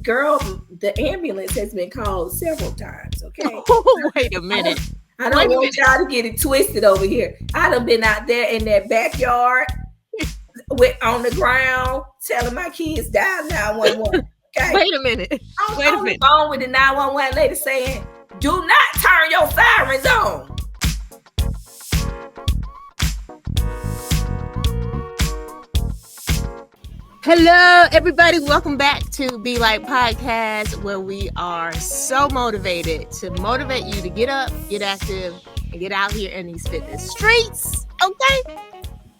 girl, the ambulance has been called several times. Okay. Wait a minute. I don't want y'all to get it twisted over here. I done been out there in that backyard on the ground telling my kids dial 911. Okay. Wait a minute. On the phone with the 911 lady saying, "Do not turn your sirens on." Hello, everybody. Welcome back to Be Like Podcast, where we are so motivated to motivate you to get up, get active, and get out here in these fitness streets. Okay.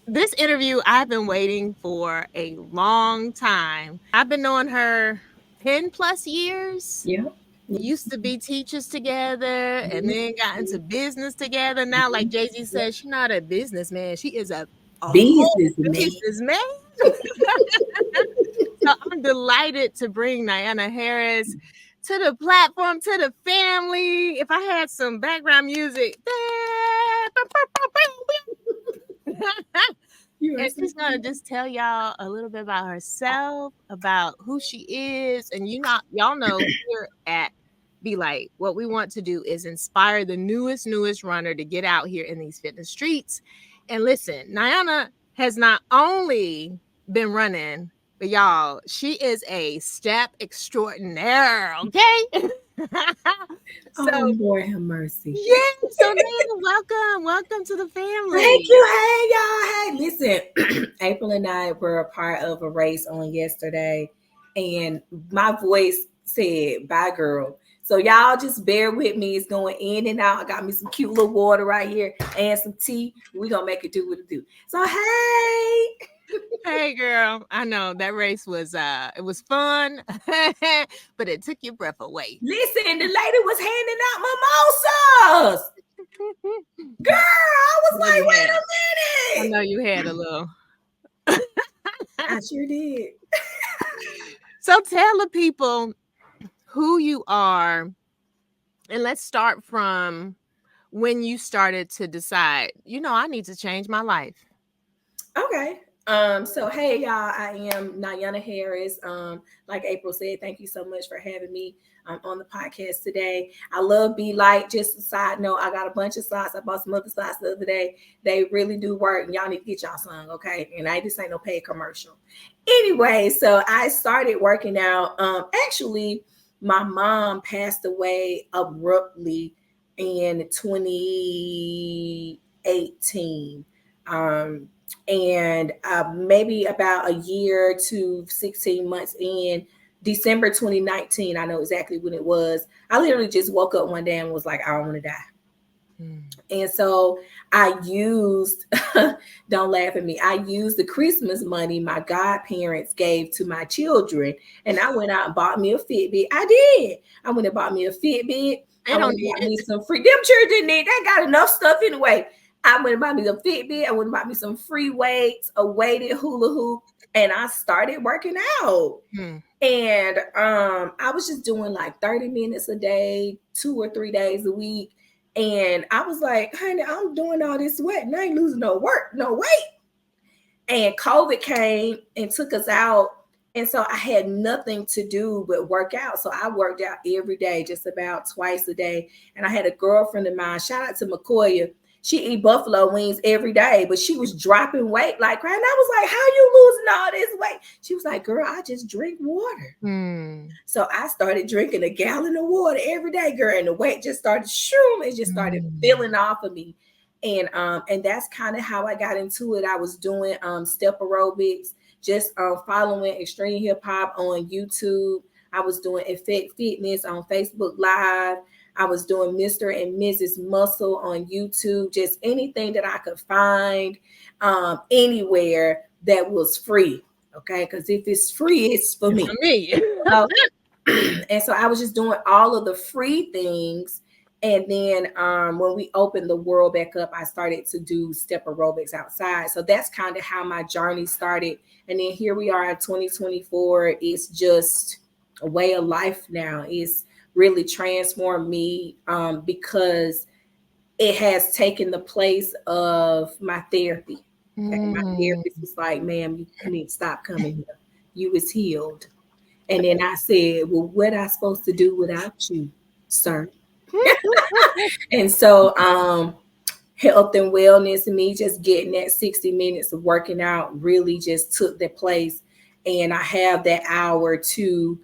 This interview I've been waiting for a long time. I've been knowing her 10 plus years. Yeah. We used to be teachers together and then got into business together. Now, like Jay-Z says, she's not a businessman. She is a businessman. So I'm delighted to bring Nyanna Harris to the platform, to the family. If I had some background music, and she's gonna just tell y'all a little bit about herself, about who she is, and y'all know here at Be Like, what we want to do is inspire the newest runner to get out here in these fitness streets. And listen, Nyanna has not only been running, but y'all, she is a step extraordinaire, okay? So, Lord have mercy. Yeah, so welcome to the family. Thank you. Hey, y'all. Hey, listen, April and I were a part of a race on yesterday, and my voice said, "Bye, girl." So y'all just bear with me. It's going in and out. I got me some cute little water right here and some tea. We're going to make it do what it do. So, hey. Hey, girl. I know that race was, it was fun, but it took your breath away. Listen, the lady was handing out mimosas. Girl, I was like, wait a minute. I know you had a little. I sure did. So tell the people who you are, and let's start from when you started to decide, I need to change my life. Okay. So hey y'all, I am Nyanna Harris. Like April said, thank you so much for having me on the podcast today. I love Be Like. Just a side note, I got a bunch of slides. I bought some other slides the other day. They really do work, and y'all need to get y'all some, okay? And this ain't no paid commercial. Anyway, so I started working out. Actually, my mom passed away abruptly in 2018. And maybe about a year to 16 months in, December 2019, I know exactly when it was. I literally just woke up one day and was like, I don't want to die. And so I used, don't laugh at me, I used the Christmas money my godparents gave to my children. And I went out and bought me a Fitbit. I did. I went and bought me a Fitbit. I went and bought me some free. Them children need, they got enough stuff anyway. I went and bought me a Fitbit. I went and bought me some free weights, a weighted hula hoop, and I started working out. And I was just doing like 30 minutes a day, 2 or 3 days a week. And I was like, honey, I'm doing all this sweat and I ain't losing no weight. And COVID came and took us out. And so I had nothing to do but work out. So I worked out every day, just about twice a day. And I had a girlfriend of mine, shout out to McCoya. She eat buffalo wings every day, but she was dropping weight like crazy. And I was like, how you losing all this weight? She was like, girl, I just drink water. So I started drinking a gallon of water every day, girl. And the weight just started it just started filling off of me. And that's kind of how I got into it. I was doing Step Aerobics, just following Extreme Hip Hop on YouTube. I was doing Effect Fitness on Facebook Live. I was doing Mr. and Mrs. Muscle on YouTube, just anything that I could find anywhere that was free. Okay, because if it's free, it's for me. And so I was just doing all of the free things. And then when we opened the world back up, I started to do Step Aerobics outside. So that's kind of how my journey started. And then here we are in 2024. It's just a way of life now. It's really transformed me because it has taken the place of my therapy. Okay? My therapist was like, ma'am, you need to stop coming here. You was healed. And then I said, well, what I supposed to do without you, sir? And so health and wellness and me just getting that 60 minutes of working out really just took the place. And I have that hour to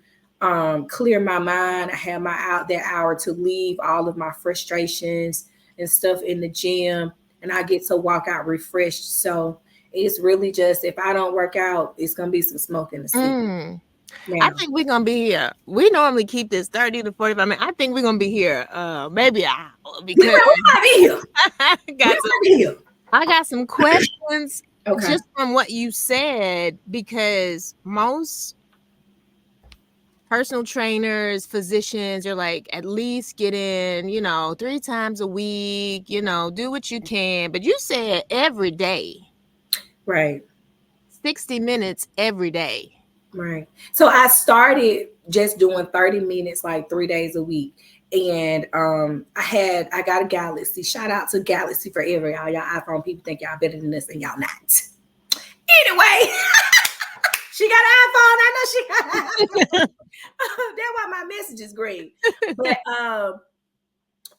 clear my mind. I have that hour to leave all of my frustrations and stuff in the gym, and I get to walk out refreshed. So it's really just, if I don't work out, it's gonna be some smoke in the city. I think we're gonna be here. We normally keep this 30 to 45 minutes. I think we're gonna be here maybe an hour because I got some questions just from what you said, because most personal trainers, physicians are like, at least get in, 3 times a week, do what you can. But you said every day. Right. 60 minutes every day. Right. So I started just doing 30 minutes like 3 days a week. And I got a Galaxy. Shout out to Galaxy Forever, y'all. Y'all iPhone people think y'all better than us, and y'all not. Anyway, she got an iPhone. I know she got an iPhone. That's why my message is green. But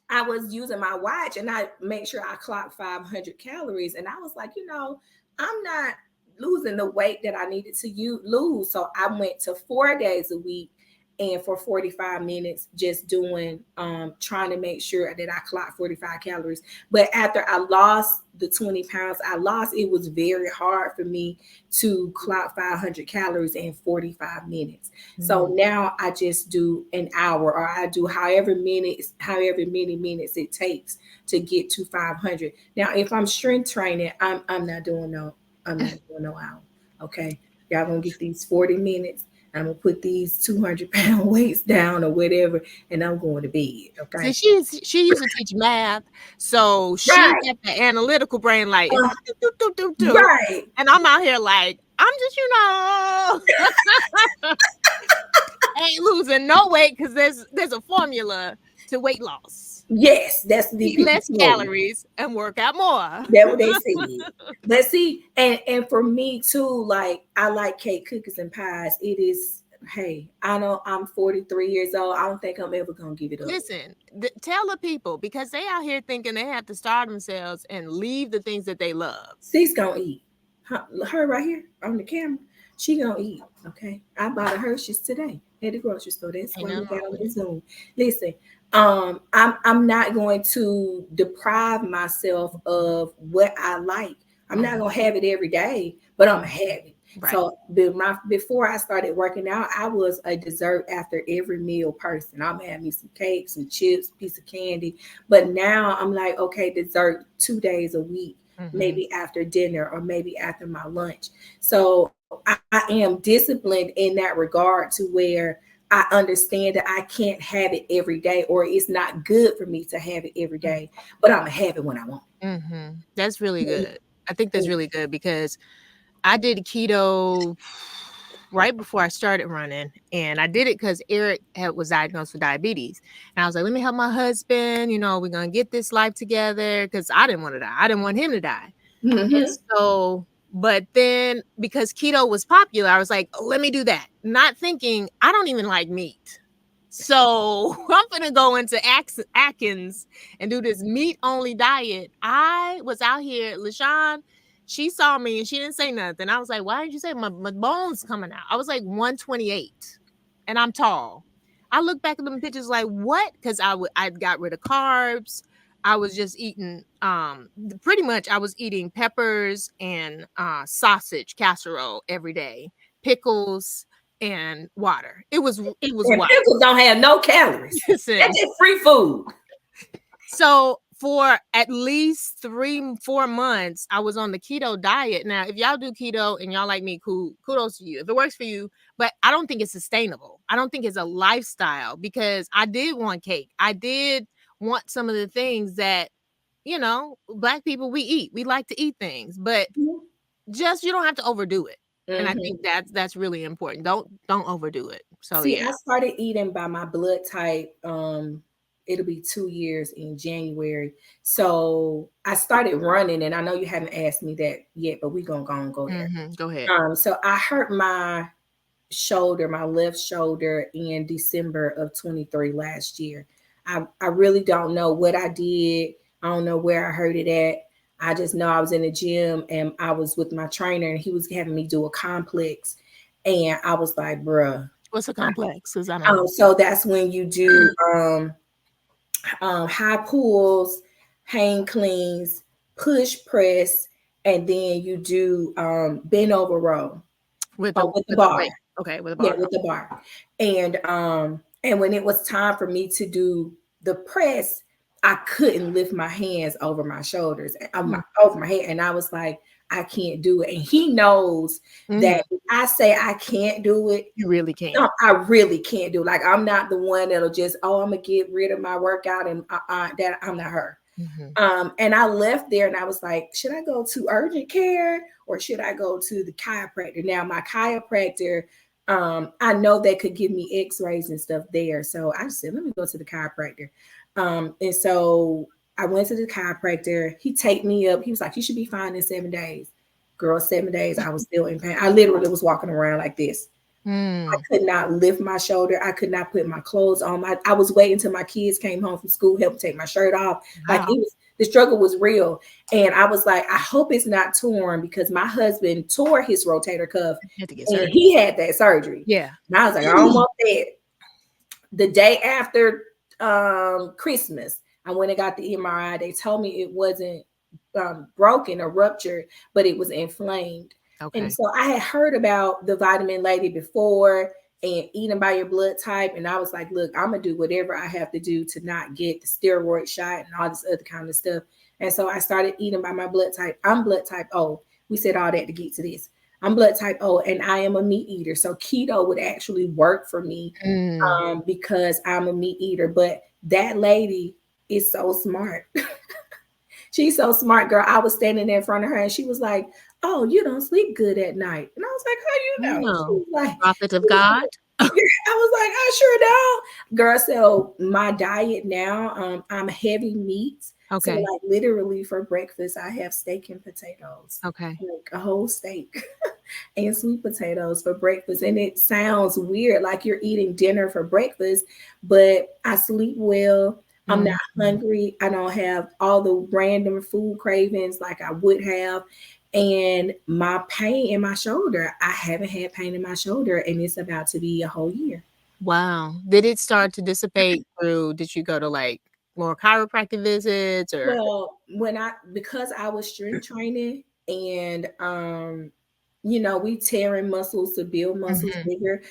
I was using my watch, and I make sure I clock 500 calories. And I was like, I'm not losing the weight that I needed to lose. So I went to 4 days a week, and for 45 minutes just doing trying to make sure that I clock 45 calories. But after I lost the 20 pounds it was very hard for me to clock 500 calories in 45 minutes. So now I just do an hour, or I do however many minutes it takes to get to 500. Now if I'm strength training, I'm not doing no hour. Okay, y'all gonna get these 40 minutes. I'm gonna put these 200-pound weights down or whatever, and I'm going to bed. Okay. See, she used to teach math, so she got the analytical brain, like right. And I'm out here like, I'm just ain't losing no weight, because there's a formula to weight loss. Yes, that's the eat less calories and work out more. That's what they say. Let's see, and for me too, like I like cake, cookies, and pies. It is, hey, I know I'm 43 years old. I don't think I'm ever gonna give it up. Listen, tell the people, because they out here thinking they have to starve themselves and leave the things that they love. She's gonna eat. Her right here on the camera, she gonna eat. Okay, I bought a Hershey's today at the grocery store. That's why we got on the Zoom. Listen, I'm not going to deprive myself of what I like. I'm not gonna have it every day, but I'm gonna have it. Right. So before I started working out, I was a dessert after every meal person. I'm having me some cake, some chips, piece of candy. But now I'm like, okay, dessert 2 days a week, maybe after dinner or maybe after my lunch. So I am disciplined in that regard, to where I understand that I can't have it every day, or it's not good for me to have it every day, but I'm gonna have it when I want. That's really good. I think that's really good, because I did keto right before I started running, and I did it because Eric was diagnosed with diabetes, and I was like, let me help my husband, we're gonna get this life together, because I didn't want to die. I didn't want him to die. And so, but then because keto was popular, I was like, oh, let me do that, not thinking I don't even like meat. So I'm gonna go into Atkins and do this meat only diet. I was out here, LaShawn, she saw me and she didn't say nothing. I was like, why didn't you say? My bones coming out? I was like 128 and I'm tall. I look back at them pictures like, what? Because I got rid of carbs. I was just eating, pretty much I was eating peppers and sausage casserole every day, pickles and water. It was wild. Pickles don't have no calories. That's just free food. So for at least 3-4 months, I was on the keto diet. Now, if y'all do keto and y'all like me, cool, kudos to you. If it works for you, but I don't think it's sustainable. I don't think it's a lifestyle, because I did want cake. I did want some of the things that, Black people, we eat. We like to eat things, but just, you don't have to overdo it. And I think that's really important. Don't overdo it. So see, I started eating by my blood type. It'll be 2 years in January. So I started running, and I know you haven't asked me that yet, but we're gonna go there. Go ahead. So I hurt my shoulder, my left shoulder, in December of 23 last year. I really don't know what I did. I don't know where I heard it at. I just know I was in the gym and I was with my trainer and he was having me do a complex. And I was like, bruh. What's a complex? Because I don't know. So that's when you do high pulls, hang cleans, push press, and then you do bend over row With the bar. Okay, with the bar. Yeah, with the bar. And when it was time for me to do the press, I couldn't lift my hands over my shoulders, over my head. And I was like, I can't do it. And he knows that if I say I can't do it, you really can't. No, I really can't do it. Like, I'm not the one that'll just, I'm gonna get rid of my workout and that I'm not her. And I left there and I was like, should I go to urgent care or should I go to the chiropractor? Now, my chiropractor, I know they could give me x-rays and stuff there. So I said, let me go to the chiropractor. And so I went to the chiropractor. He taped me up. He was like, you should be fine in 7 days. Girl, 7 days, I was still in pain. I literally was walking around like this. I could not lift my shoulder. I could not put my clothes on. I was waiting till my kids came home from school, helped take my shirt off. Wow. Like, the struggle was real. And I was like, I hope it's not torn, because my husband tore his rotator cuff and he had that surgery. Yeah. And I was like, I don't want that. The day after Christmas, I went and got the MRI. They told me it wasn't broken or ruptured, but it was inflamed. Okay. And so I had heard about the vitamin lady before and eating by your blood type. And I was like, look, I'm going to do whatever I have to do to not get the steroid shot and all this other kind of stuff. And so I started eating by my blood type. I'm blood type O. We said all that to get to this. I'm blood type O and I am a meat eater. So keto would actually work for me because I'm a meat eater. But that lady is so smart. She's so smart, girl. I was standing there in front of her and she was like, oh, you don't sleep good at night. And I was like, how you know? She was like, prophet of God. I was like, I sure don't. Girl, so my diet now, I'm heavy meats. Okay. So like literally for breakfast, I have steak and potatoes. Okay. Like a whole steak and sweet potatoes for breakfast. And it sounds weird, like you're eating dinner for breakfast, but I sleep well. I'm not hungry. I don't have all the random food cravings like I would have. And my pain in my shoulder, I haven't had pain in my shoulder, and it's about to be a whole year. Wow. Did it start to dissipate through, did you go to like more chiropractic visits or? Well, because I was strength training and, we tearing muscles to build muscles bigger.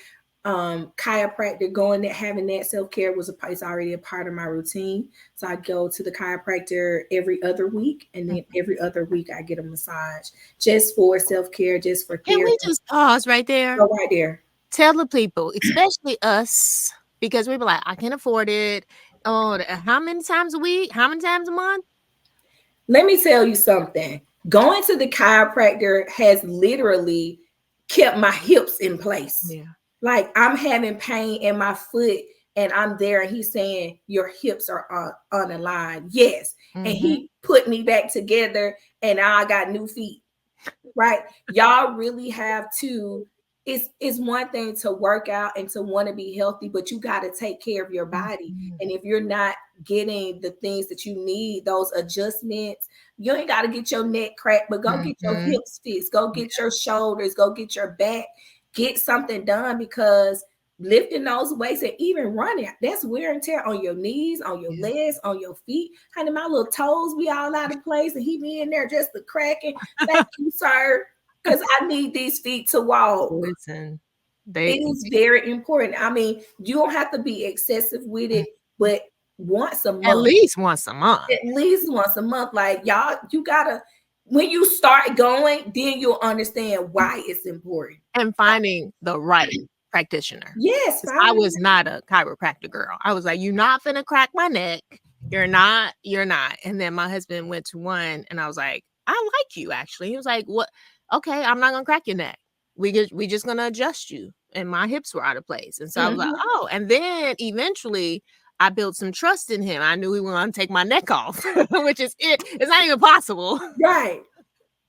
Chiropractor, having that self-care was already a part of my routine. So I go to the chiropractor every other week, and then every other week I get a massage just for self-care, just for care. Can we just pause right there? Go right there. Tell the people, especially us, because we be like, I can't afford it. Oh, how many times a week? How many times a month? Let me tell you something. Going to the chiropractor has literally kept my hips in place. Yeah. Like, I'm having pain in my foot and I'm there and he's saying your hips are unaligned. Yes. And he put me back together and now I got new feet. Right. Y'all really have to, it's one thing to work out and to want to be healthy, but you got to take care of your body. And if you're not getting the things that you need, those adjustments, you ain't got to get your neck cracked, but go get your hips fixed, go get your shoulders, go get your back. Get something done, because lifting those weights and even running, that's wear and tear on your knees, on your legs, on your feet. Honey, my little toes be all out of place and he be in there just cracking. Thank you, sir, because I need these feet to walk. Listen, it is very important. I mean, you don't have to be excessive with it, but once a month. At least once a month. At least once a month. Like, y'all, you gotta, when you start going, then you'll understand why it's important. And finding the right practitioner. Yes. I was not a chiropractor girl. I was like, you're not finna crack my neck. You're not. And then my husband went to one and I was like, I like you actually. He was like, what? Okay, I'm not gonna crack your neck. We just gonna adjust you. And my hips were out of place. And so I was like, oh, and then eventually I built some trust in him. I knew he was going to take my neck off, which is it. It's not even possible. Right.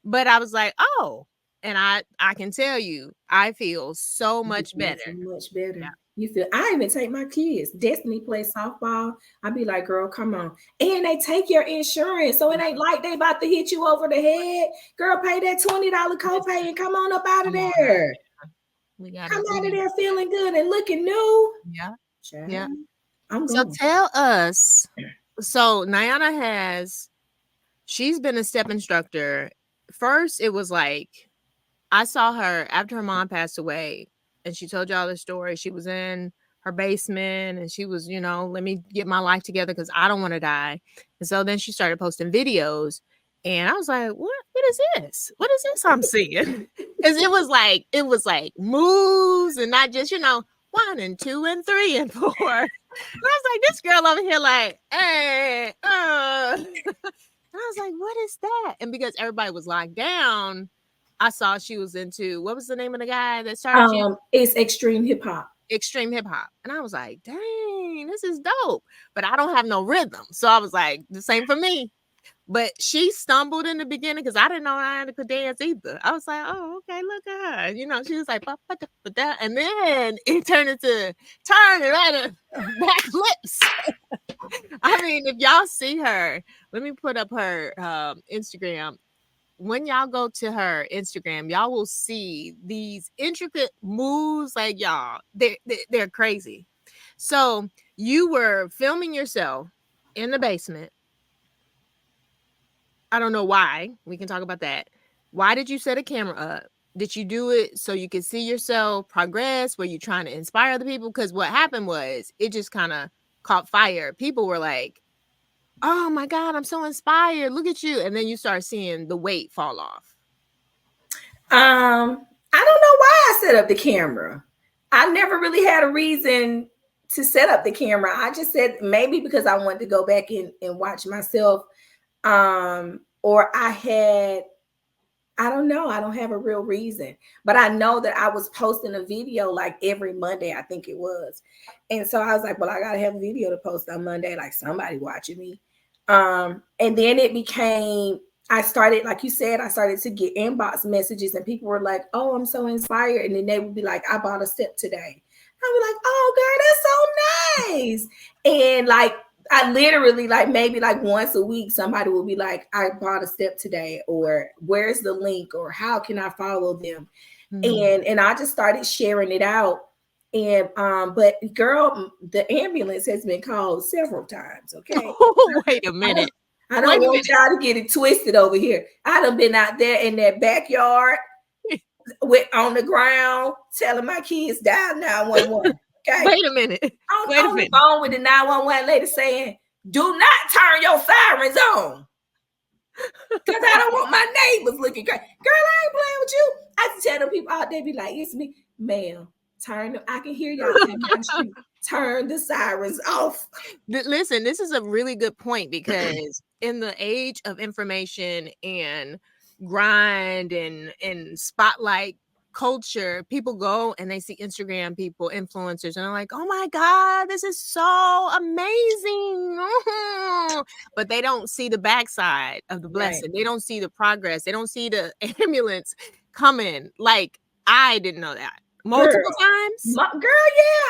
But I was like, oh. And I can tell you, I feel so much better. So much better. Yeah. You feel, I even take my kids. Destiny plays softball. I be like, girl, come on. And they take your insurance. So it ain't like they about to hit you over the head. Girl, pay that $20 copay and come on up out of there. Come out of there feeling good and looking new. Yeah. Child, Yeah. I'm So going. tell us. So Nyanna she's been a step instructor. First, it was like, I saw her after her mom passed away, and she told y'all the story. She was in her basement and she was, let me get my life together because I don't want to die. And so then she started posting videos, and I was like, what is this? What is this I'm seeing? Because it was like moves and not just, 1 and 2 and 3 and 4. And I was like, this girl over here like, hey, And I was like, what is that? And because everybody was locked down, I saw she was into, what was the name of the guy that started? It's extreme hip hop. Extreme hip hop. And I was like, dang, this is dope. But I don't have no rhythm. So I was like, the same for me. But she stumbled in the beginning because I didn't know I could dance either. I was like, oh, okay, look at her. She was like, and then it turned into back flips. I mean, if y'all see her, let me put up her Instagram. When y'all go to her Instagram, y'all will see these intricate moves. Like, y'all, they're crazy. So you were filming yourself in the basement. I don't know why. We can talk about that. Why did you set a camera up? Did you do it so you could see yourself progress? Were you trying to inspire other people? Because what happened was it just kind of caught fire. People were like, oh my God, I'm so inspired. Look at you. And then you start seeing the weight fall off. I don't know why I set up the camera. I never really had a reason to set up the camera. I just said maybe because I wanted to go back and watch myself. Or I don't know. I don't have a real reason, but I know that I was posting a video like every Monday, I think it was. And so I was like, well, I got to have a video to post on Monday, like somebody watching me. And then it became, I started, like you said, I started to get inbox messages and people were like, oh, I'm so inspired. And then they would be like, I bought a step today. I was like, oh, girl, that's so nice. And like, I literally like maybe like once a week, somebody will be like, I bought a step today, or where's the link, or how can I follow them? And I just started sharing it out. And but girl, the ambulance has been called several times. Okay. Wait a minute. I don't want y'all to get it twisted over here. I done been out there in that backyard on the ground telling my kids dial 911. Okay. Wait a minute. On the phone with the 911 lady saying, do not turn your sirens on. Because I don't want my neighbors looking crazy. Girl, I ain't playing with you. I just tell them people out there, be like, it's me. Ma'am, I can hear y'all down the street. Turn the sirens off. Listen, this is a really good point, because in the age of information and grind and spotlight culture, people go and they see Instagram people, influencers, and they're like, oh my God, this is so amazing. But they don't see the backside of the blessing. Right. They don't see the progress. They don't see the ambulance coming. Like, I didn't know that. Multiple times. Girl, yeah.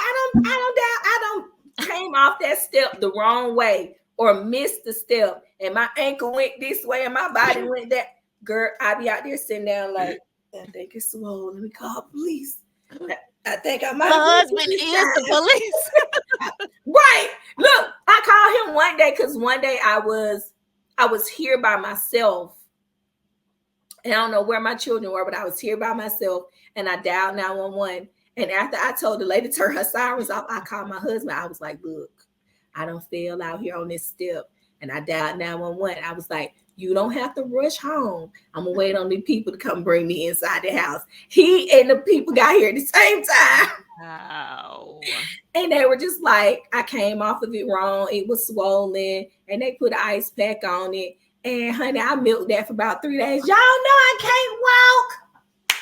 I don't came off that step the wrong way or missed the step and my ankle went this way and my body went that. Girl, I be out there sitting down like, I think it's swollen. Let me call police. I think I might. My husband is the police. Right. Look, I called him one day because one day I was here by myself. And I don't know where my children were, but I was here by myself and I dialed 911. And after I told the lady to turn her sirens off, I called my husband. I was like, look, I don't feel out here on this step. And I dialed 911. I was like, you don't have to rush home. I'm going to wait on the people to come bring me inside the house. He and the people got here at the same time. Wow. And they were just like, I came off of it wrong. It was swollen. And they put an ice pack on it. And honey, I milked that for about 3 days. Y'all know I can't walk.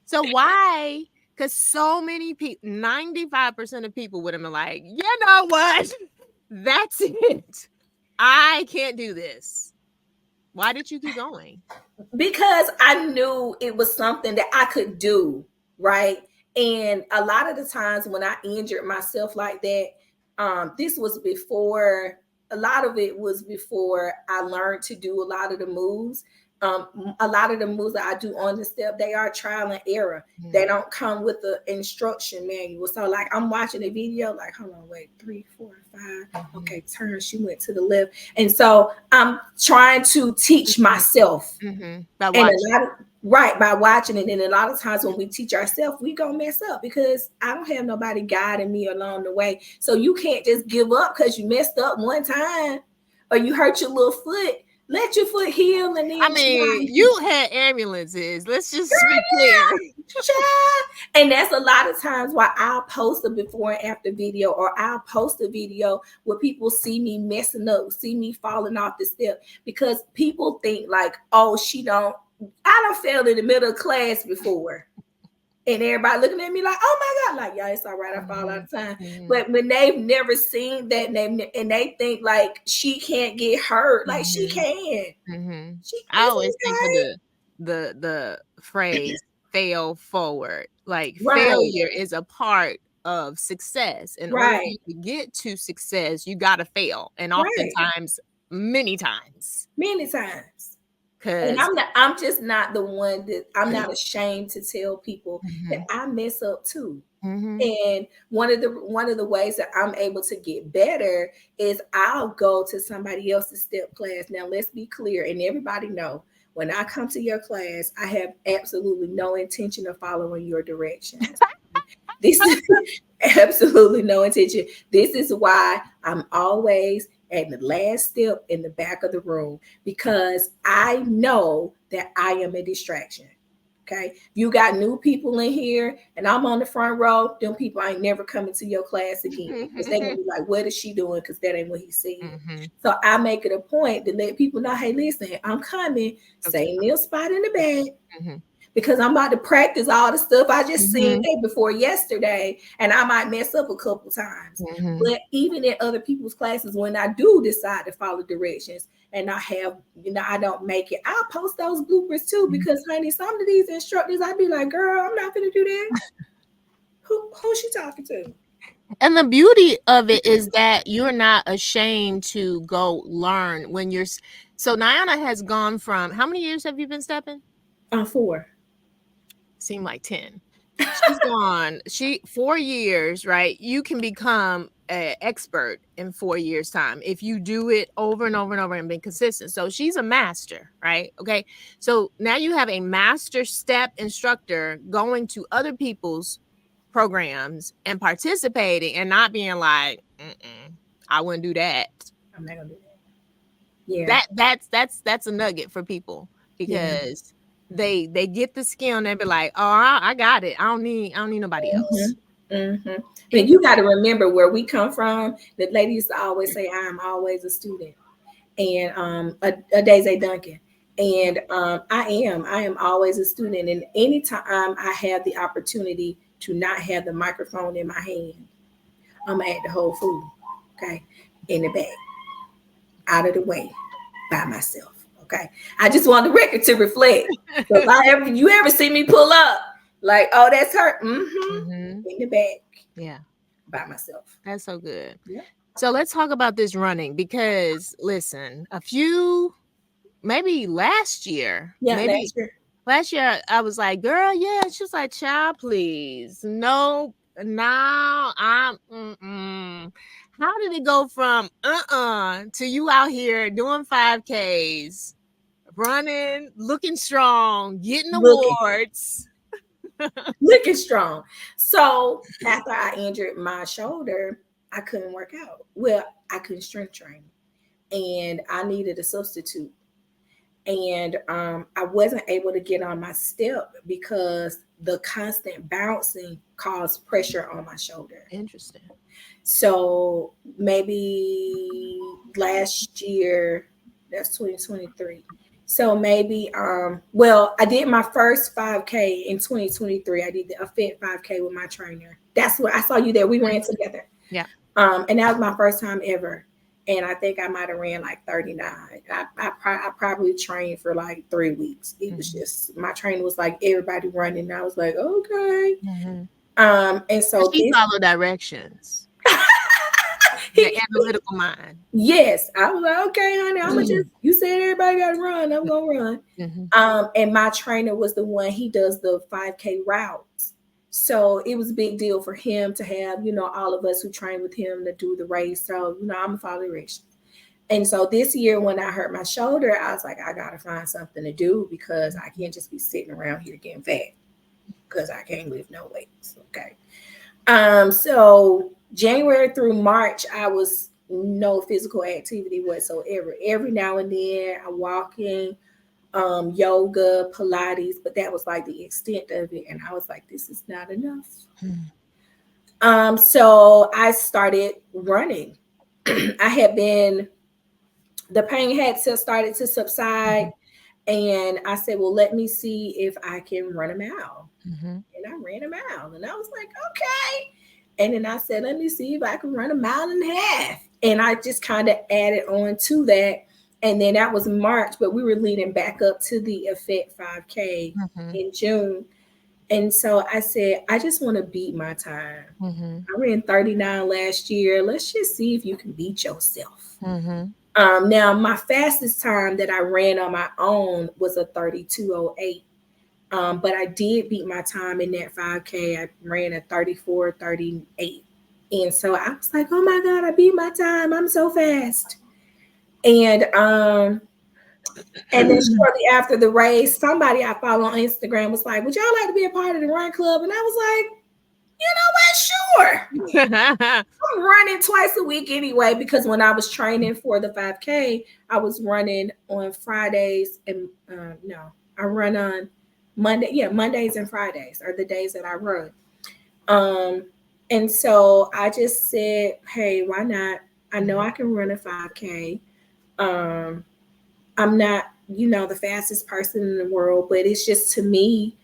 So why? Because so many people, 95% of people would have been like, you know what? That's it. I can't do this. Why did you keep going? Because I knew it was something that I could do, right? And a lot of the times when I injured myself like that, this was before, a lot of it was before I learned to do a lot of the moves. A lot of the moves that I do on the step, they are trial and error. They don't come with the instruction manual. So like I'm watching a video, like, hold on, wait, 3, 4, 5. Okay, turn. She went to the left. And so I'm trying to teach myself. By And watching. right, by watching it. And a lot of times when we teach ourselves, we gonna mess up because I don't have nobody guiding me along the way. So you can't just give up because you messed up one time or you hurt your little foot. Let your foot heal and then I mean, you had ambulances. Let's just be clear. And that's a lot of times why I'll post a before and after video, or I'll post a video where people see me messing up, see me falling off the step, because people think like, oh, I don't failed in the middle of class before. And everybody looking at me like, oh my God, like, yeah, it's all right, I fall all the time. But when they've never seen that, and they think like she can't get hurt, like she can. I always think of the phrase fail forward. Like failure is a part of success. In order for you to get to success, you gotta fail. And oftentimes, many times. And I'm just not the one that I'm not ashamed to tell people that I mess up too. And one of the ways that I'm able to get better is I'll go to somebody else's step class. Now let's be clear, and everybody know, when I come to your class, I have absolutely no intention of following your directions. This is absolutely no intention. This is why I'm always at the last step in the back of the room, because I know that I am a distraction. Okay. You got new people in here and I'm on the front row. Them people ain't never coming to your class again because they're going to be like, what is she doing? Because that ain't what he said. So I make it a point to let people know, hey, listen, I'm coming. Same little spot in the back. Because I'm about to practice all the stuff I just seen day before yesterday, and I might mess up a couple times. But even in other people's classes, when I do decide to follow directions and I don't make it, I'll post those bloopers too, because honey, some of these instructors, I'd be like, girl, I'm not gonna do that. Who's she talking to? And the beauty of it is that you're not ashamed to go learn when you're. So Nyanna has gone from, how many years have you been stepping? 4. Seem like 10. She's gone 4 years, right? You can become an expert in 4 years time if you do it over and over and over and be consistent. So she's a master, right? Okay, so now you have a master step instructor going to other people's programs and participating and not being like, I wouldn't do that. I'm not gonna do that. Yeah, that's a nugget for people, because they get the skill and they be like, oh, I got it. I don't need nobody else. And you got to remember where we come from. The lady used to always say, I am always a student. And a Daisy Duncan. And I am always a student. And anytime I have the opportunity to not have the microphone in my hand, I'm at the Whole Food, okay, in the back, out of the way, by myself. Okay, I just want the record to reflect. So if you ever see me pull up, like, oh, that's her, in the back, by myself. That's so good. So let's talk about this running, because listen, maybe last year, last year I was like, girl, yeah. She was like, child, please, no, I'm. How did it go from to you out here doing 5Ks, running, looking strong, getting awards? Looking strong. So after I injured my shoulder, I couldn't work out. Well, I couldn't strength train, and I needed a substitute. And I wasn't able to get on my step because the constant bouncing caused pressure on my shoulder. Interesting. So maybe last year, that's 2023. So maybe, I did my first 5K in 2023. I did a fit 5K with my trainer. That's what I saw you there. We ran together. Yeah. And that was my first time ever. and I think I might have ran like 39. I probably trained for like 3 weeks. It was just, my trainer was like, everybody running. And I was like, okay. And so She this, follow directions. The he, analytical mind. yes, I was like, okay, honey, I'm gonna just, you said everybody got to run, I'm gonna run. And my trainer was the one, he does the 5K routes. So it was a big deal for him to have, all of us who train with him to do the race. So, I'm gonna follow directions. And so this year when I hurt my shoulder, I was like, I gotta find something to do because I can't just be sitting around here getting fat because I can't lift no weights. Okay. So January through March, I was no physical activity whatsoever. Every now and then I walk in, yoga, Pilates, but that was like the extent of it. And I was like, this is not enough. So I started running. I had been, the pain had started to subside. And I said, well, let me see if I can run a mile. And I ran a mile. And I was like, okay. And then I said, let me see if I can run a mile and a half. And I just kind of added on to that. And then that was March, but we were leading back up to the Effect 5K in June. And so I said, I just want to beat my time. I ran 39 last year. Let's just see if you can beat yourself. Now, my fastest time that I ran on my own was a 32:08. But I did beat my time in that 5K. I ran a 34:38. And so I was like, oh my God, I beat my time. I'm so fast. And then shortly after the race, somebody I follow on Instagram was like, would y'all like to be a part of the run club? And I was like, sure. I'm running twice a week anyway, because when I was training for the 5K, I was running on Fridays and I run on Monday. Yeah, Mondays and Fridays are the days that I run. And so I just said, hey, why not? I know I can run a 5K. I'm not, the fastest person in the world, but it's just, to me,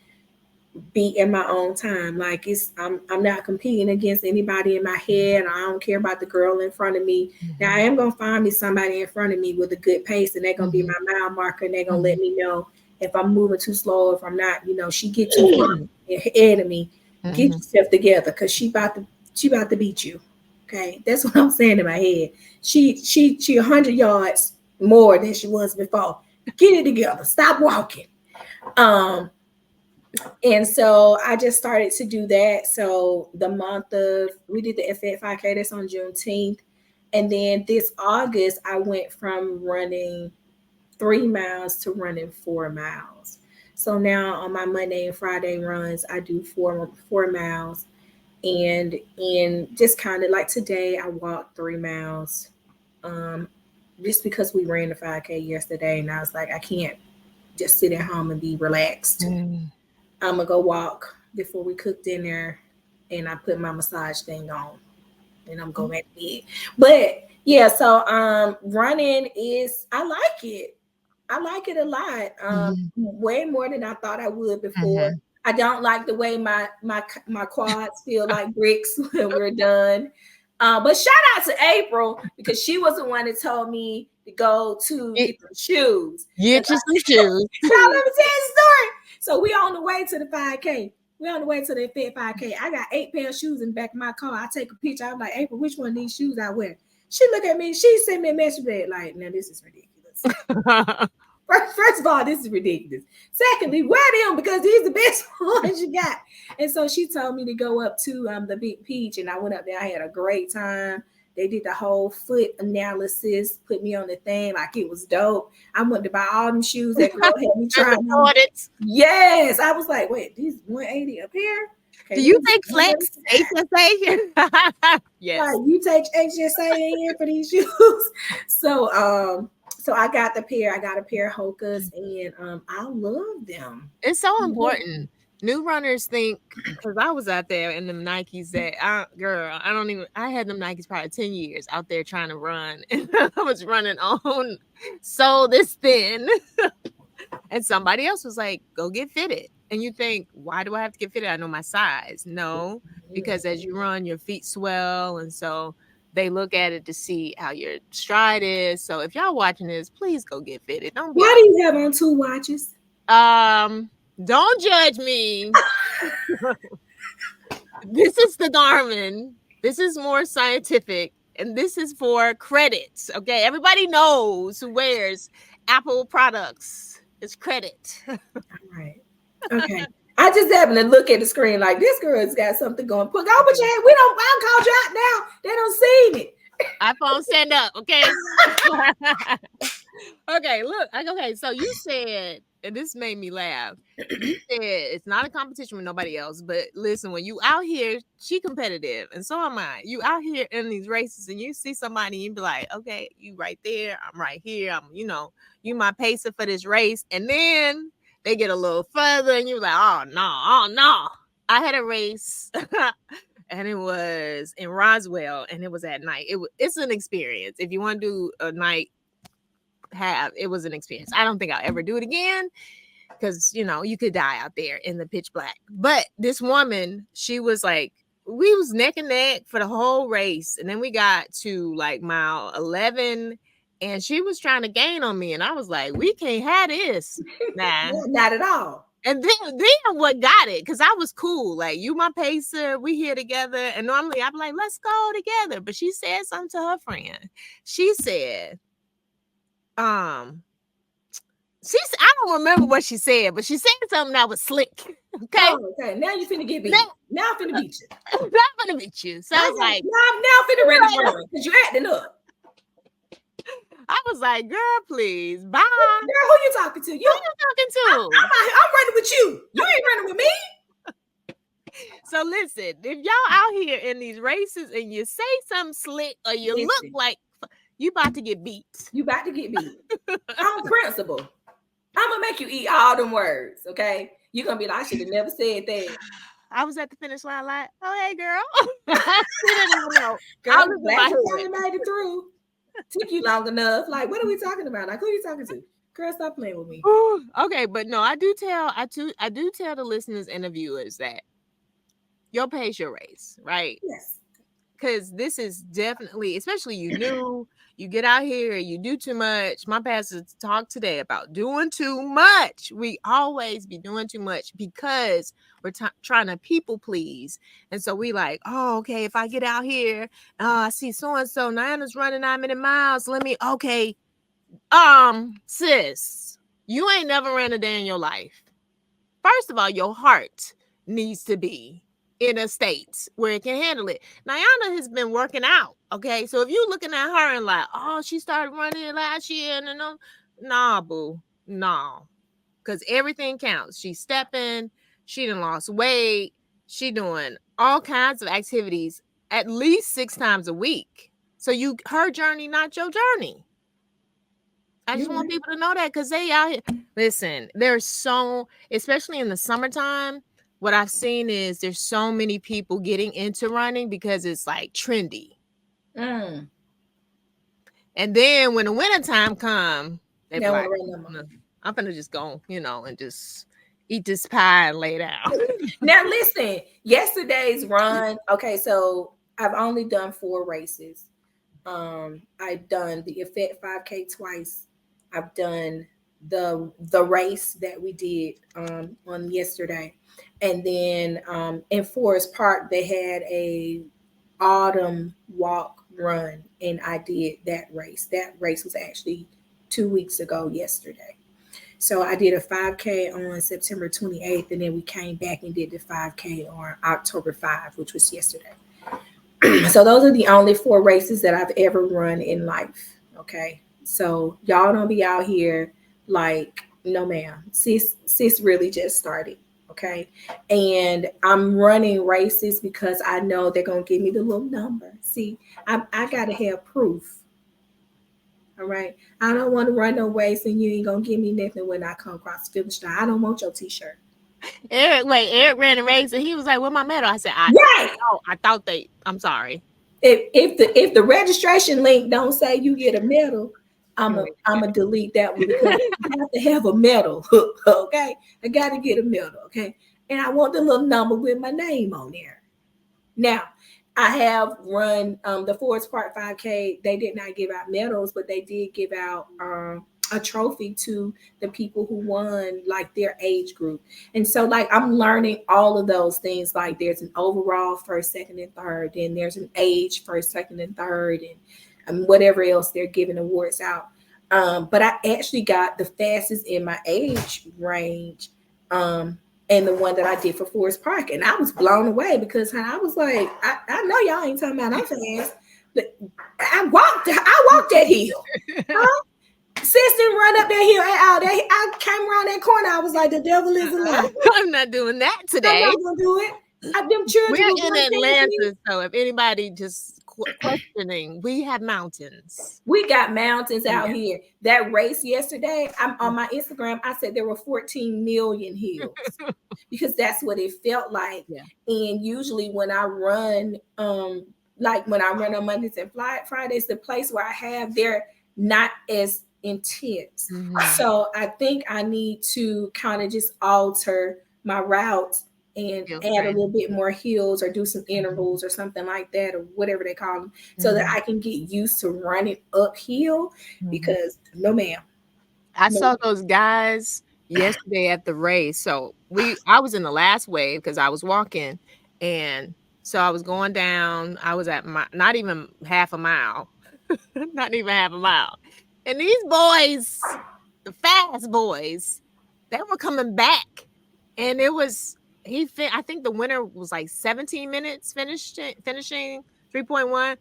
be in my own time. Like, I'm not competing against anybody in my head. I don't care about the girl in front of me. Now I am gonna find me somebody in front of me with a good pace, and they're gonna be my mile marker, and they're gonna let me know if I'm moving too slow, if I'm not. She get too far ahead of me. Get yourself together, because she about to beat you. Okay, that's what I'm saying in my head. She 100 yards more than she was before. Get it together. Stop walking. And so I just started to do that. So we did the Effect 5K, that's on Juneteenth. And then this August, I went from running 3 miles to running 4 miles. So now on my Monday and Friday runs, I do 4 miles. And just kind of like today, I walked 3 miles. Just because we ran the 5K yesterday, and I was like, I can't just sit at home and be relaxed. I'm gonna go walk before we cook dinner, and I put my massage thing on, and I'm going back to bed. But yeah, so running is, I like it. I like it a lot. Way more than I thought I would before. I don't like the way my quads feel like bricks when we're done. But shout out to April, because she was the one that told me to go to get some shoes. Get you some shoes. Y'all, let me tell you the story. So we on the way to the 5K. We on the way to the Fit 5K. I got 8 pair of shoes in the back of my car. I take a picture. I'm like, April, which one of these shoes I wear? She look at me. She sent me a message like, now this is ridiculous. First of all, this is ridiculous. Secondly, wear them because these are the best ones you got. And so she told me to go up to the Big Peach, and I went up there. I had a great time. They did the whole foot analysis, put me on the thing like it was dope. I went to buy all them shoes. That girl had me trying them. Yes, I was like, wait, these 180 up here? Okay, do you take Flex HSA? Yes. Like, you take HSA in for these shoes. So I got a pair of Hokas, and I love them. It's so important. New runners think, because I was out there in them Nikes that I had them Nikes probably 10 years out there trying to run, and I was running on sole this thin. And somebody else was like, go get fitted. And you think, why do I have to get fitted? I know my size. No, because as you run, your feet swell. And so They look at it to see how your stride is. So if y'all watching this, please go get fitted. Don't be Why out. do you have on 2 watches? Don't judge me. This is the Garmin. This is more scientific, and this is for credits. Okay, everybody knows who wears Apple products. It's credit. All right. Okay. I just happened to look at the screen like this girl's got something going. Put on with your hand. I don't call you out now. They don't see it. iPhone, stand up, okay? Okay, look. Okay, so you said, and this made me laugh. You said it's not a competition with nobody else, but listen, when you out here, she competitive, and so am I. You out here in these races, and you see somebody, and you be like, okay, you right there, I'm right here. You my pacer for this race, and then they get a little further, and you're like, oh no. I had a race. And it was in Roswell, and it was at night. It's an experience. If you want to do a night, it was an experience. I don't think I'll ever do it again because you could die out there in the pitch black. But this woman, she was like, we was neck and neck for the whole race, and then we got to like mile 11, and she was trying to gain on me, and I was like, we can't have this. Nah. Not at all. And then what got it? Because I was cool. Like, you my pacer, we here together. And normally I'd be like, let's go together. But she said something to her friend. She said, I don't remember what she said, but she said something that was slick. Okay. Oh, okay. Now you finna get beat. Now I'm finna beat you. I'm not finna beat you. So I was like, now finna ready to run because you acting up. I was like, girl, please, bye. Girl, who you talking to? Who you talking to? I'm running with you. You ain't running with me. So listen, if y'all out here in these races and you say something slick or you look like you about to get beat. You about to get beat. On principle. I'm gonna make you eat all them words, okay? You're gonna be like, I should have never said that. I was at the finish line like, oh, hey, girl. She didn't even know. Girl, I was glad you made it through. Took you long enough. Like, what are we talking about? Like, who are you talking to? Girl, stop playing with me. Okay, but no, I do tell the listeners and the viewers that your pace your race, right? Yes. Because this is definitely, especially you get out here, you do too much. My pastor talked today about doing too much. We always be doing too much because we're trying to people please. And so we like, oh, okay, if I get out here, I see so-and-so, Nyanna's running 9 minute miles. Sis, you ain't never ran a day in your life. First of all, your heart needs to be in a state where it can handle it. Nyanna has been working out, okay? So if you're looking at her and like, oh, she started running last year, and nah, boo, no. Because everything counts. She's stepping, she done lost weight, she doing all kinds of activities at least 6 times a week. So her journey, not your journey. I just want people to know that because they out here. Listen, there's especially in the summertime, what I've seen is there's so many people getting into running because it's like trendy. And then when the wintertime come, they be like, I'm gonna just go, and just eat this pie and lay down. Now listen, yesterday's run. Okay, so I've only done 4 races. I've done the Effect 5K twice. I've done the race that we did on yesterday. And then in Forest Park, they had a autumn walk run, and I did that race. That race was actually 2 weeks ago yesterday. So I did a 5K on September 28th, and then we came back and did the 5K on October 5th, which was yesterday. So those are the only 4 races that I've ever run in life. Okay. So y'all don't be out here like, no ma'am, sis really just started. Okay. And I'm running races because I know they're going to give me the little number. See, I got to have proof. All right. I don't want to run no race and you ain't going to give me nothing when I come across the finish line. I don't want your t-shirt. Eric ran a race and he was like, "Where's my medal?" I said, I'm sorry. If the registration link don't say you get a medal, I'm gonna delete that one because I have to have a medal. Okay, I got to get a medal. Okay, and I want the little number with my name on there. Now, I have run the Forest Park 5K. They did not give out medals, but they did give out a trophy to the people who won like their age group. And so like I'm learning all of those things. Like there's an overall first, second, and third. Then there's an age first, second, and third, and whatever else they're giving awards out. But I actually got the fastest in my age range. And the one that I did for Forest Park. And I was blown away because I was like, I know y'all ain't talking about I'm fast, but I walked that hill. Huh? Sis didn't run up that hill at all. I came around that corner. I was like, the devil is alive. I'm not doing that today. I'm not gonna do it. Them children We're in Atlanta, so if anybody just questioning, we have mountains. We got mountains out here. That race yesterday, I'm on my Instagram. I said there were 14 million hills because that's what it felt like. Yeah. And usually when I run, like when I run on Mondays and Fridays, the place where I have, they're not as intense. So I think I need to kind of just alter my routes and add a little bit more hills or do some intervals or something like that, or whatever they call them, so that I can get used to running uphill because no ma'am. I saw those guys yesterday at the race. So I was in the last wave because I was walking, and so I was going down. I was at not even half a mile. Not even half a mile. And these boys, the fast boys, they were coming back. And it was I think the winner was like 17 minutes finishing 3.1.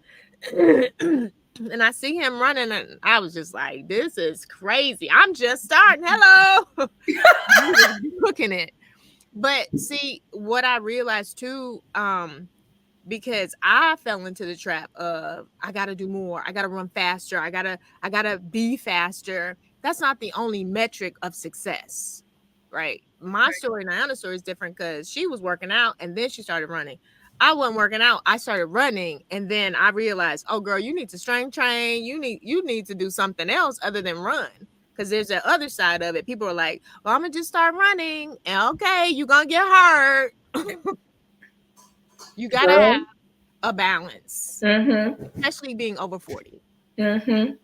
And I see him running, and I was just like, this is crazy. I'm just starting. Hello. Cooking it. But see, what I realized too, because I fell into the trap of I gotta do more, I gotta run faster, I gotta be faster. That's not the only metric of success. Right. My story, Nyanna's story, is different because she was working out and then she started running. I wasn't working out. I started running, and then I realized, oh girl, you need to strength train. You need to do something else other than run. Because there's the other side of it. People are like, well, I'm gonna just start running. And okay, you're gonna get hurt. You gotta have a balance. Especially being over 40. And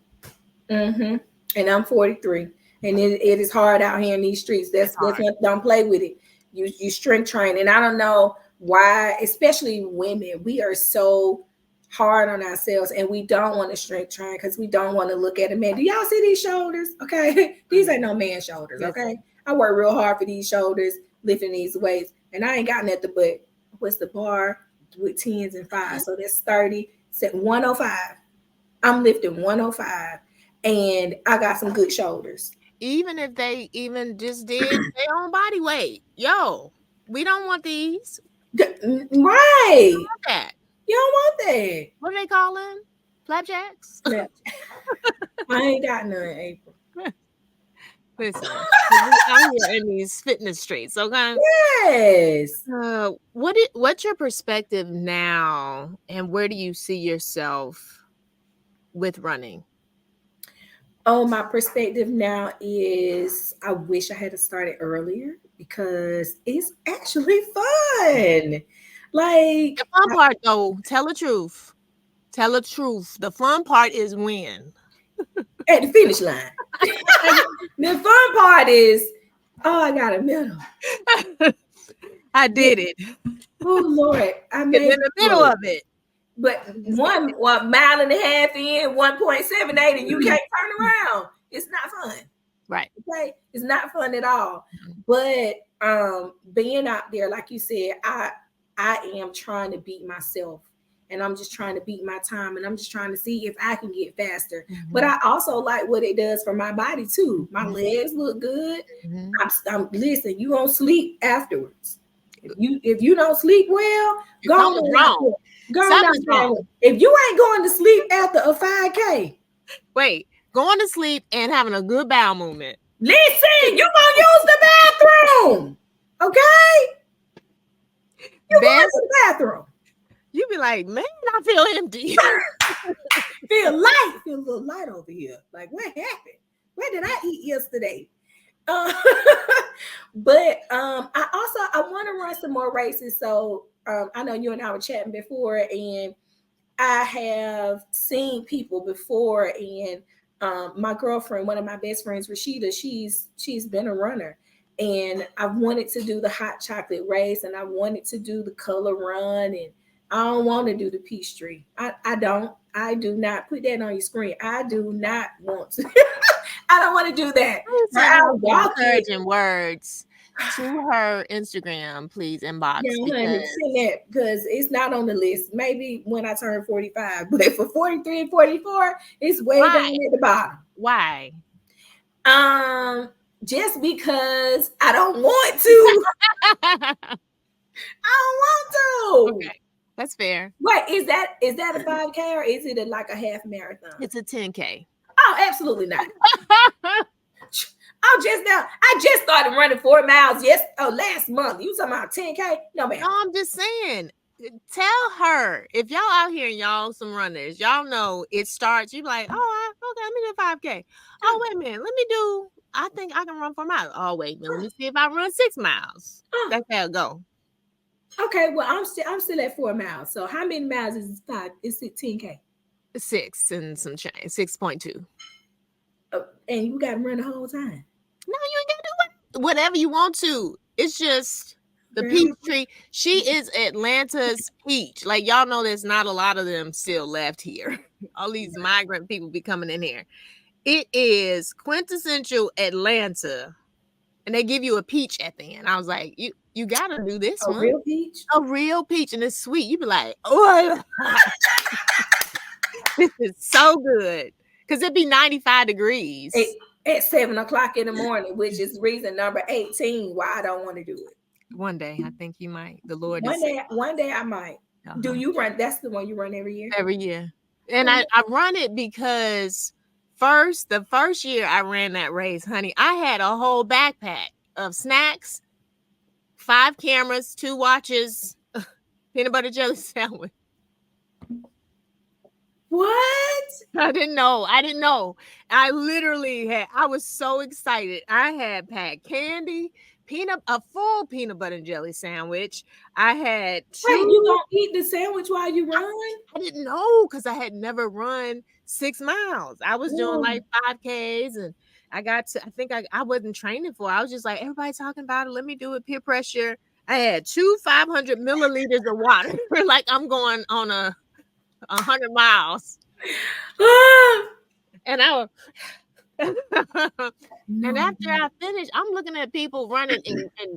I'm 43. And it is hard out here in these streets. That's don't play with it. You strength train. And I don't know why, especially women, we are so hard on ourselves, and we don't want to strength train because we don't want to look at a man. Do y'all see these shoulders? Okay. These ain't no man shoulders. Okay. I work real hard for these shoulders, lifting these weights, and I ain't got nothing but what's the bar with 10s and 5s. So that's 30, 105. I'm lifting 105, and I got some good shoulders. Even if they even just did their own body weight. Yo, we don't want these. Right. You don't want that. You don't want that. What do they call them? Flapjacks? I ain't got none, April. Listen, I'm here in these fitness streets, okay? Yes. What's your perspective now, and where do you see yourself with running? Oh, my perspective now is I wish I had started earlier because it's actually fun. Like the fun part, though, tell the truth. Tell the truth. The fun part is when. At the finish line. The fun part is, oh, I got a medal. I did it. Oh, Lord. I made in the middle of it. But one mile and a half in, 1.78, and you can't turn around. It's not fun. Right. Okay. It's not fun at all. But being out there, like you said, I am trying to beat myself, and I'm just trying to beat my time, and I'm just trying to see if I can get faster. But I also like what it does for my body too. My legs look good. I'm listen, you gonna sleep afterwards. If you don't sleep well, go on. Something's wrong. If you ain't going to sleep after a 5K, wait, going to sleep and having a good bowel movement. Listen, you gonna use the bathroom, okay? You going to the bathroom. You be like, man, I feel empty. Feel light. Feel a little light over here. Like, what happened? Where did I eat yesterday? But I want to run some more races. So I know you and I were chatting before, and I have seen people before, and my girlfriend, one of my best friends, Rashida, she's been a runner, and I wanted to do the hot chocolate race, and I wanted to do the color run, and I don't want to do the Peachtree. I don't. I do not put that on your screen. I do not want to. I don't want to do that. I'll walk it. Encouraging words to her Instagram, please inbox. Yeah, honey, send that because it's not on the list. Maybe when I turn 45, but for 43 and 44, it's way down at the bottom. Why? Just because I don't want to. I don't want to. Okay, that's fair. Wait, is that a 5K or is it like a half marathon? It's a 10K. Oh, absolutely not. I just started running 4 miles last month. You talking about 10K? No, ma'am. No, I'm just saying. Tell her, if y'all out here and y'all some runners, y'all know it starts. You be like, oh, okay, let me do 5K. Oh, wait a minute, I think I can run 4 miles. Oh, wait, let me see if I run 6 miles. That's how it go. Okay, well, I'm still at 4 miles. So how many miles is 5? Is it 10K? 6 and some change, 6.2. And you got to run the whole time. No, you ain't got to do whatever you want to. It's just the Peachtree. She is Atlanta's peach. Like, y'all know there's not a lot of them still left here. All these migrant people be coming in here. It is quintessential Atlanta. And they give you a peach at the end. I was like, you got to do this one. A real peach? A real peach. And it's sweet. You be like, oh, this is so good. Because it'd be 95 degrees. At 7 o'clock in the morning, which is reason number 18 why I don't want to do it. One day, I think you might. The Lord one day I might. Uh-huh. Do you run? That's the one you run every year? Every year. And I run it because the first year I ran that race, honey, I had a whole backpack of snacks, 5 cameras, 2 watches, peanut butter jelly sandwich. What? I didn't know. I literally I was so excited. I had packed candy, a full peanut butter and jelly sandwich. I had you gonna eat the sandwich while you run? I didn't know because I had never run 6 miles. I was doing like 5Ks and I think I wasn't training for it. I was just like, everybody talking about it. Let me do it. Peer pressure. I had 2 500 milliliters of water. Like I'm going on 100 miles. And and after I finished, I'm looking at people running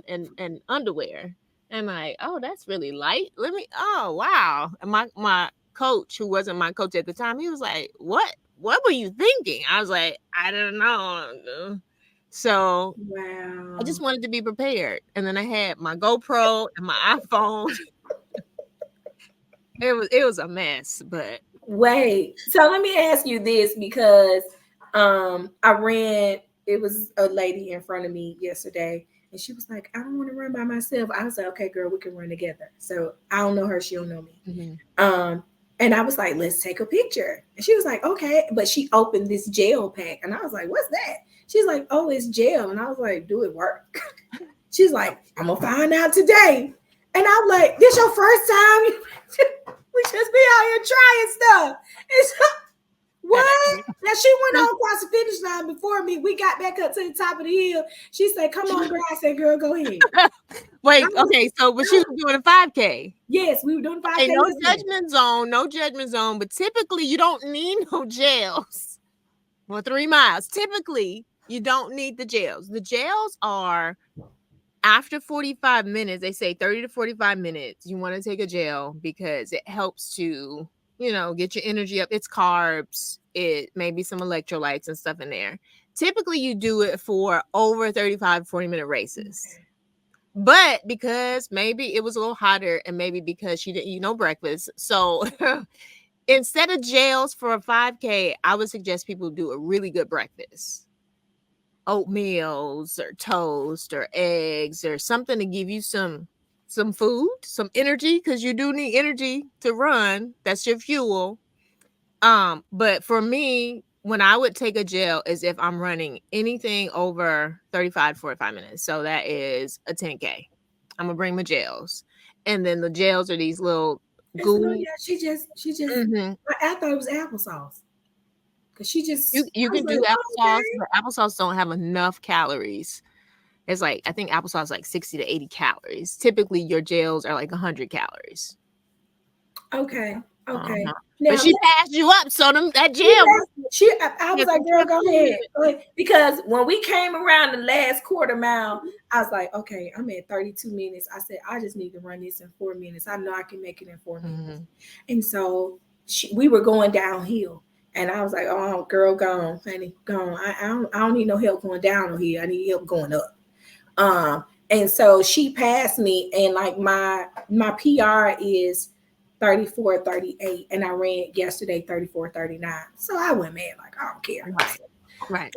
in underwear. And like, oh, that's really light. Oh, wow. And my coach, who wasn't my coach at the time, he was like, what were you thinking? I was like, I don't know. So wow. I just wanted to be prepared. And then I had my GoPro and my iPhone. It was a mess, but wait. So let me ask you this because it was a lady in front of me yesterday and she was like, I don't want to run by myself. I was like, okay, girl, we can run together. So I don't know her, she don't know me. Mm-hmm. And I was like, let's take a picture. And she was like, okay. But she opened this gel pack and I was like, what's that? She's like, oh, it's gel. And I was like, do it work? She's like, I'm gonna find out today. And I'm like, this your first time? We just be out here trying stuff. And so, what? Now she went on across the finish line before me. We got back up to the top of the hill. She said, come on, girl. I said, girl, go ahead. Wait, okay. So, but she was doing a 5K. Yes, we were doing 5K. Okay, no judgment zone. But typically, you don't need no gels for 3 miles. Typically, you don't need the gels. The gels are after 45 minutes. They say 30 to 45 minutes. You want to take a gel because it helps to, get your energy up. It's carbs. It may be some electrolytes and stuff in there. Typically, you do it for over 35, 40-minute races. Okay. But because maybe it was a little hotter and maybe because she didn't eat no breakfast. So instead of gels for a 5K, I would suggest people do a really good breakfast. Oatmeals or toast or eggs or something to give you some food, some energy, because you do need energy to run. That's your fuel. But for me, when I would take a gel is if I'm running anything over 35, 45 minutes. So that is a 10K. I'm gonna bring my gels. and then the gels are these little gooey. Yeah, she just. I thought it was applesauce. Cause she just. You I was can do like, applesauce, okay. but applesauce don't have enough calories. It's like, I think applesauce is like 60 to 80 calories. Typically, your gels are like 100 calories. Okay. Uh-huh. Now, But she passed you up, so that gel. I was like, girl, go ahead. Because when we came around the last quarter mile, I was like, okay, I'm at 32 minutes. I said, I just need to run this in 4 minutes. I know I can make it in 4 minutes. And so we were going downhill. And I was like, oh, girl, gone, honey, gone. I don't need no help going down here. I need help going up. And so she passed me, and like my PR is 34:38, and I ran yesterday 34:39. So I went mad, like I don't care. Right.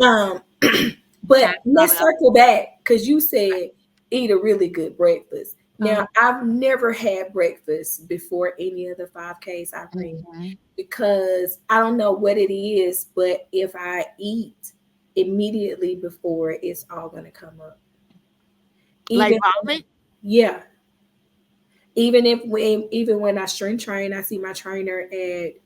But let's circle back, because you said eat a really good breakfast. Now, I've never had breakfast before any of the 5Ks I've ran, because I don't know what it is, but if I eat immediately before, it's all going to come up. Like vomit? Yeah. Even when I strength train, I see my trainer at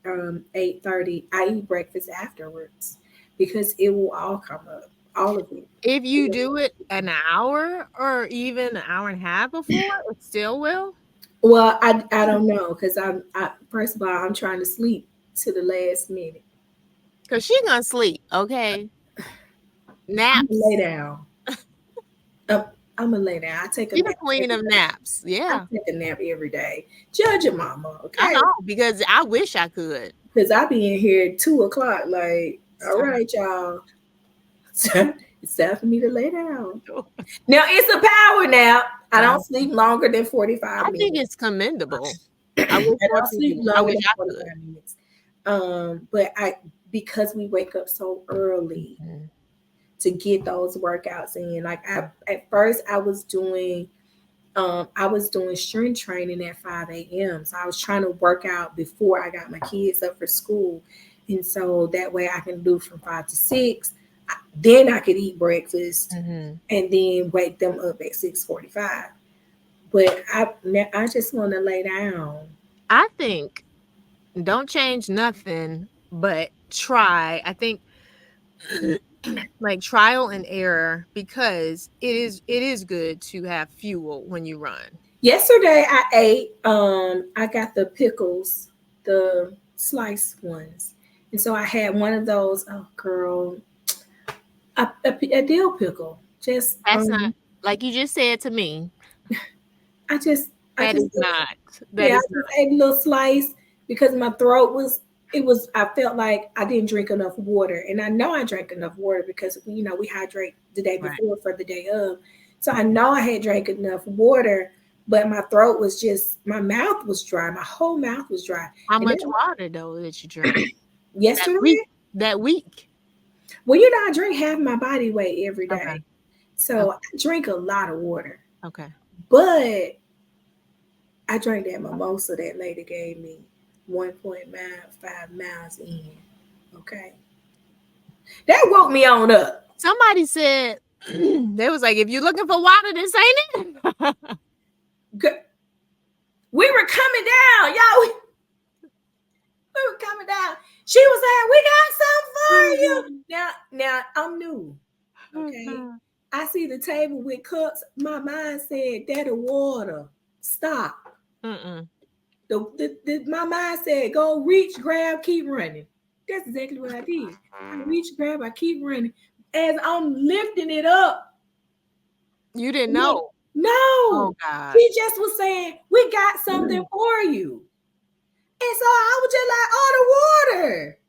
8:30. I eat breakfast afterwards, because it will all come up, all of it. If you do it an hour or even an hour and a half before, it still will. Well, I don't know, because first of all, I'm trying to sleep to the last minute. Because she's gonna sleep, okay? Naps. Lay down. I'm gonna lay down. I take a She's nap. the queen of naps. Yeah. I take a nap every day. Judge your mama, okay? I know, because I wish I could. Because I be in here at 2:00, like, all right, y'all. It's time for me to lay down. Now it's a power nap. I don't sleep longer than 45 minutes. I think it's commendable. I don't sleep longer than 45 minutes. But because we wake up so early to get those workouts in. Like at first I was doing strength training at 5 a.m. So I was trying to work out before I got my kids up for school. And so that way I can do from 5 to 6. Then I could eat breakfast and then wake them up at 6:45. But I just want to lay down. I think don't change nothing, but try. I think like trial and error, because it is good to have fuel when you run. Yesterday I ate I got the pickles, the sliced ones. And so I had one of those, oh girl, a dill pickle. Just That's not like you just said to me. I just That is not. I just ate a little slice because my throat was I felt like I didn't drink enough water. And I know I drank enough water because we hydrate the day before for the day of. So I know I had drank enough water, but my throat was my mouth was dry. My whole mouth was dry. How much water though did you drink? Yesterday? That week. Well, I drink half my body weight every day. Okay. So I drink a lot of water. Okay. But I drank that mimosa that lady gave me 1.5 miles in. Okay. That woke me on up. Somebody said, they was like, if you're looking for water, this ain't it. We were coming down, y'all. We were coming down. She was like, we got something for you. Now I'm new. Okay. I see the table with cups. My mind said, that a water. Stop. My mind said, go reach, grab, keep running. That's exactly what I did. I reach, grab, I keep running. As I'm lifting it up. You didn't know? No. Oh, God. He just was saying, we got something for you. And so I was just like, oh, the water.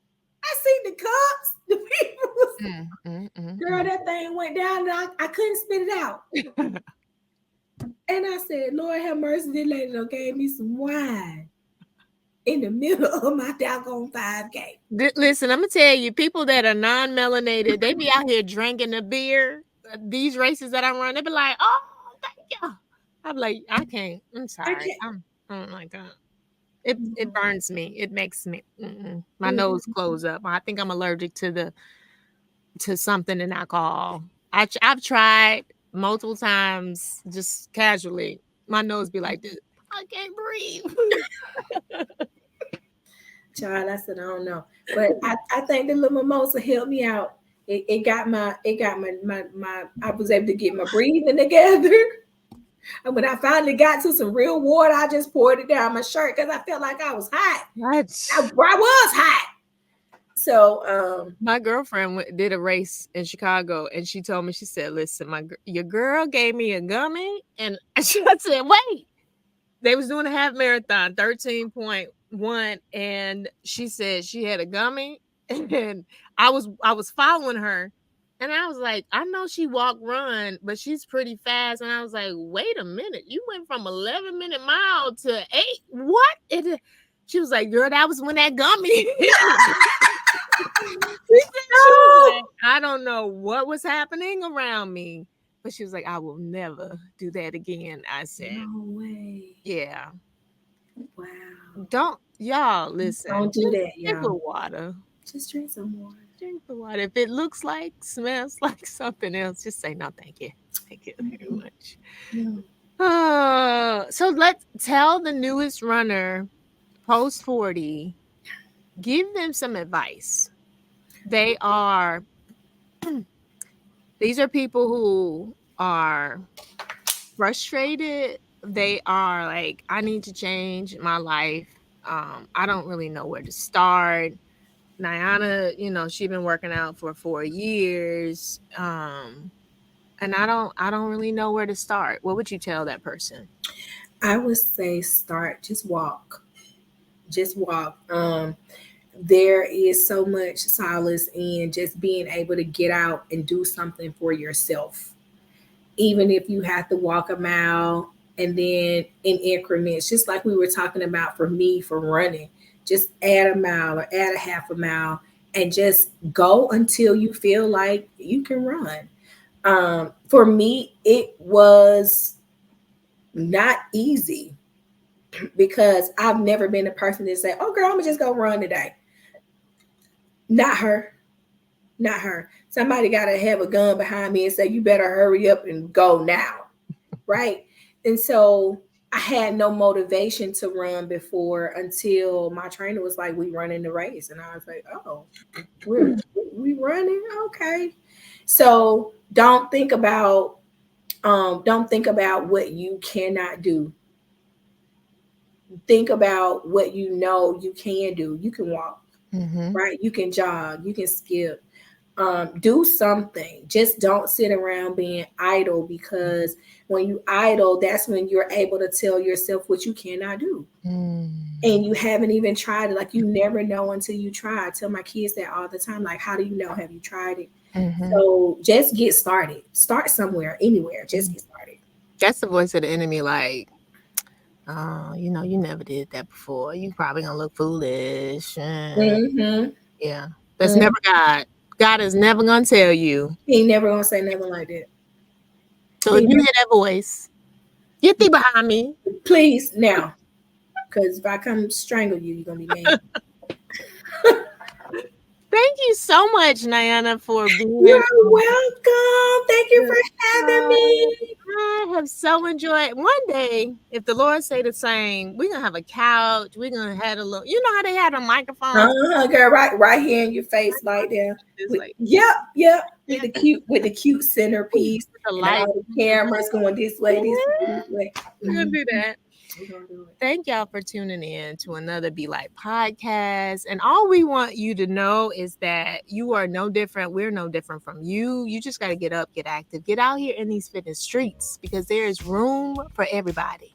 I see the cups. The people was, girl, that thing went down and I couldn't spit it out. And I said, Lord have mercy, this lady gave me some wine in the middle of my doggone 5K. Listen, I'm going to tell you, people that are non-melanated, they be out here drinking the beer. These races that I run, they be like, oh, thank you. I'm like, I can't. I'm sorry. I don't like that. It burns me. It makes me, my nose close up. I think I'm allergic to something in alcohol. I've tried multiple times, just casually. My nose be like this. I can't breathe. Child, I said, I don't know. But I think the little mimosa helped me out. I was able to get my breathing together. And when I finally got to some real water, I just poured it down my shirt because I felt like I was hot. I was hot. So my girlfriend did a race in Chicago, and she told me, she said, "Listen, your girl gave me a gummy," and I said, "Wait." They was doing a half marathon, 13.1, and she said she had a gummy, and I was following her, and I was like, I know she run, but she's pretty fast, and I was like, wait a minute, you went from 11-minute mile to 8. What? She was like, girl, that was when that gummy hit me. She was like, I don't know what was happening around me. But she was like, I will never do that again. I said, no way. Yeah. Wow. Don't y'all listen. Don't do that, Drink y'all. water. Just drink some water. Drink the water. If it looks like, smells like something else, just say no, thank you. Thank you very much. So let's tell the newest runner, post 40, give them some advice. These are people who are frustrated. They are like, I need to change my life. I don't really know where to start. Nyanna, she's been working out for 4 years. And I don't really know where to start. What would you tell that person? I would say just walk. Just walk. There is so much solace in just being able to get out and do something for yourself. Even if you have to walk a mile and then in increments, just like we were talking about for me for running, just add a mile or add a half a mile and just go until you feel like you can run. For me, it was not easy because I've never been a person that say, oh girl, I'm gonna just go run today. Not her. Not her. Somebody got to have a gun behind me and say, you better hurry up and go now. Right. And so I had no motivation to run before until my trainer was like, we running the race. And I was like, oh, we running. Okay. So don't think about what you cannot do. Think about what you know you can do. You can walk, right? You can jog, you can skip. Do something. Just don't sit around being idle, because when you idle, that's when you're able to tell yourself what you cannot do. And you haven't even tried it. Like, you never know until you try. I tell my kids that all the time. Like, how do you know? Have you tried it? So just get started. Start somewhere, anywhere. Just get started. That's the voice of the enemy. Like, you never did that before. You probably gonna look foolish. Yeah, that's never God. God is never gonna tell you. He ain't never gonna say nothing like that. So if you hear that voice, get thee behind me, please, now, because if I come strangle you, you're gonna be mad. Thank you so much, Nyanna, for being here. You're welcome. Thank you for having me. I have so enjoyed. One day, if the Lord say the same, we're gonna have a couch. We're gonna have a little. You know how they had a microphone? Girl, right here in your face, like there. Yep. With the cute centerpiece. The light, all the cameras going this way. We're gonna do that. Thank y'all for tuning in to another Be Like podcast. And all we want you to know is that you are no different. We're no different from you. You just got to get up, get active, get out here in these fitness streets, because there is room for everybody.